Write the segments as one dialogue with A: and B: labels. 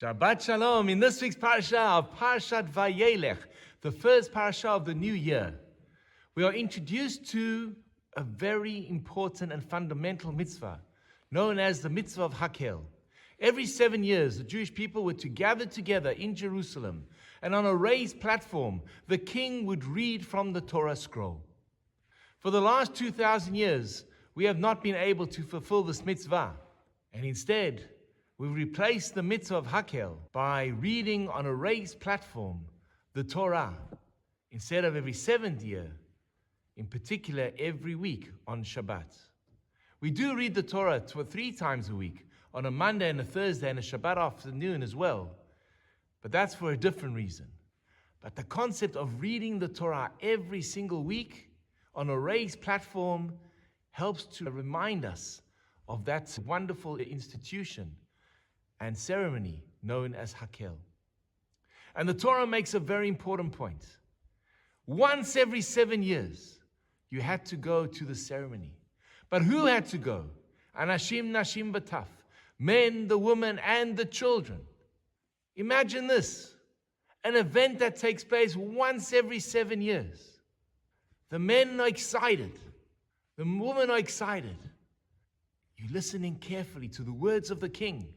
A: Shabbat Shalom. In this week's Parsha of Parshat Vayelech, the first Parsha of the new year, we are introduced to a very important and fundamental mitzvah known as the mitzvah of Hakel. Every 7 years, the Jewish people were to gather together in Jerusalem, and on a raised platform, the king would read from the Torah scroll. For the last 2,000 years, we have not been able to fulfill this mitzvah, and instead, we've replaced the mitzvah of Hakel by reading on a raised platform the Torah instead of every 7th year, in particular every week on Shabbat. We do read the Torah 3 times a week, on a Monday and a Thursday and a Shabbat afternoon as well, but that's for a different reason. But the concept of reading the Torah every single week on a raised platform helps to remind us of that wonderful institution and ceremony known as Hakel. And the Torah makes a very important point. Once every 7 years, you had to go to the ceremony. But who had to go? Anashim, nashim, bataf. Men, the women, and the children. Imagine this. An event that takes place once every 7 years. The men are excited. The women are excited. You're listening carefully to the words of the king,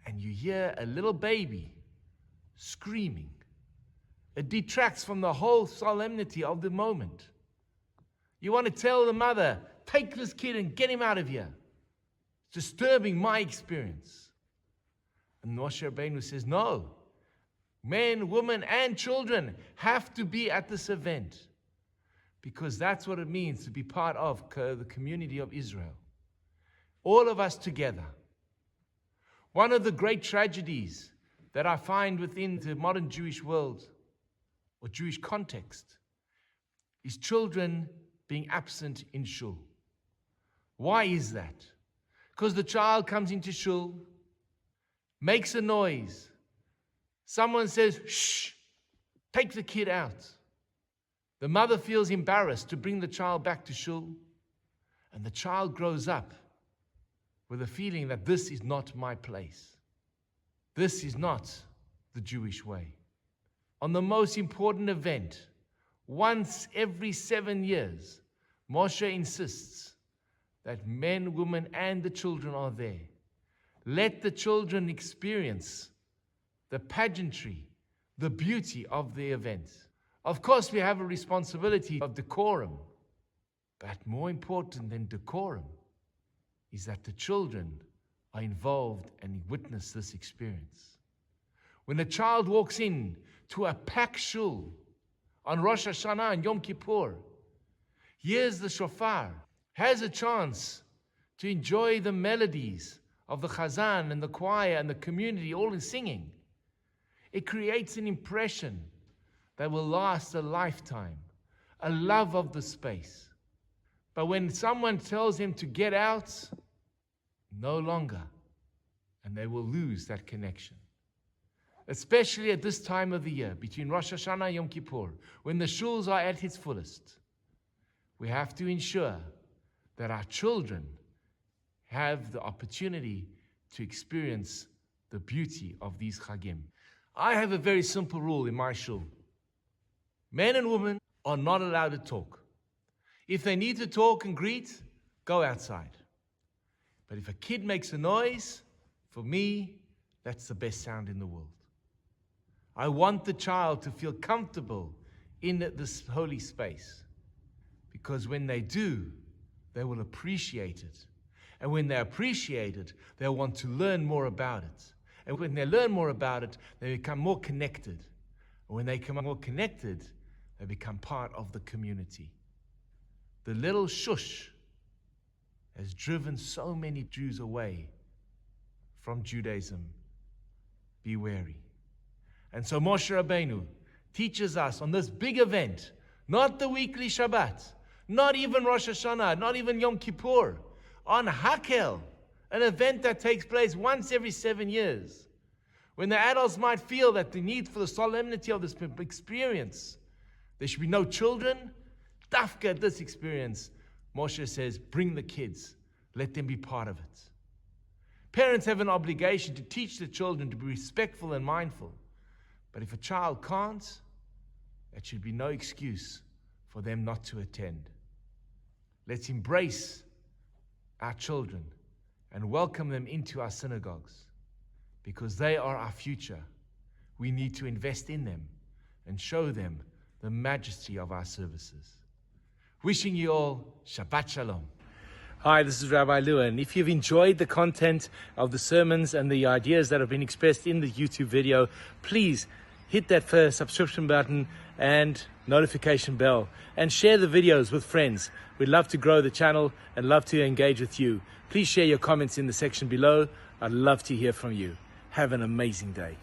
A: and you hear a little baby screaming. It detracts from the whole solemnity of the moment. You want to tell the mother, take this kid and get him out of here. It's disturbing my experience. And Moshe Rabbeinu says, no. Men, women, and children have to be at this event, because that's what it means to be part of the community of Israel. All of us together. One of the great tragedies that I find within the modern Jewish world or Jewish context is children being absent in Shul. Why is that? Because the child comes into Shul, makes a noise. Someone says, shh, take the kid out. The mother feels embarrassed to bring the child back to Shul, and the child grows up with a feeling that this is not my place. This is not the Jewish way. On the most important event, once every 7 years, Moshe insists that men, women, and the children are there. Let the children experience the pageantry, the beauty of the event. Of course, we have a responsibility of decorum, but more important than decorum is that the children are involved and witness this experience. When a child walks in to a packed shul on Rosh Hashanah and Yom Kippur, hears the shofar, has a chance to enjoy the melodies of the chazan and the choir and the community all in singing, it creates an impression that will last a lifetime, a love of the space. But when someone tells him to get out, no longer, and they will lose that connection. Especially at this time of the year, between Rosh Hashanah and Yom Kippur, when the shuls are at its fullest, we have to ensure that our children have the opportunity to experience the beauty of these chagim. I have a very simple rule in my shul. Men and women are not allowed to talk. If they need to talk and greet, go outside. But if a kid makes a noise, for me, that's the best sound in the world. I want the child to feel comfortable in this holy space, because when they do, they will appreciate it. And when they appreciate it, they'll want to learn more about it. And when they learn more about it, they become more connected. And when they become more connected, they become part of the community. The little shush has driven so many Jews away from Judaism. Be wary. And so Moshe Rabbeinu teaches us on this big event, not the weekly Shabbat, not even Rosh Hashanah, not even Yom Kippur, on Hakel, an event that takes place once every 7 years, when the adults might feel that the need for the solemnity of this experience, there should be no children. Dafka at this experience, Moshe says, bring the kids, let them be part of it. Parents have an obligation to teach the children to be respectful and mindful. But if a child can't, that should be no excuse for them not to attend. Let's embrace our children and welcome them into our synagogues, because they are our future. We need to invest in them and show them the majesty of our services. Wishing you all Shabbat Shalom. Hi, this is Rabbi Lewin. If you've enjoyed the content of the sermons and the ideas that have been expressed in the YouTube video, please hit that first subscription button and notification bell, and share the videos with friends. We'd love to grow the channel and love to engage with you. Please share your comments in the section below. I'd love to hear from you. Have an amazing day.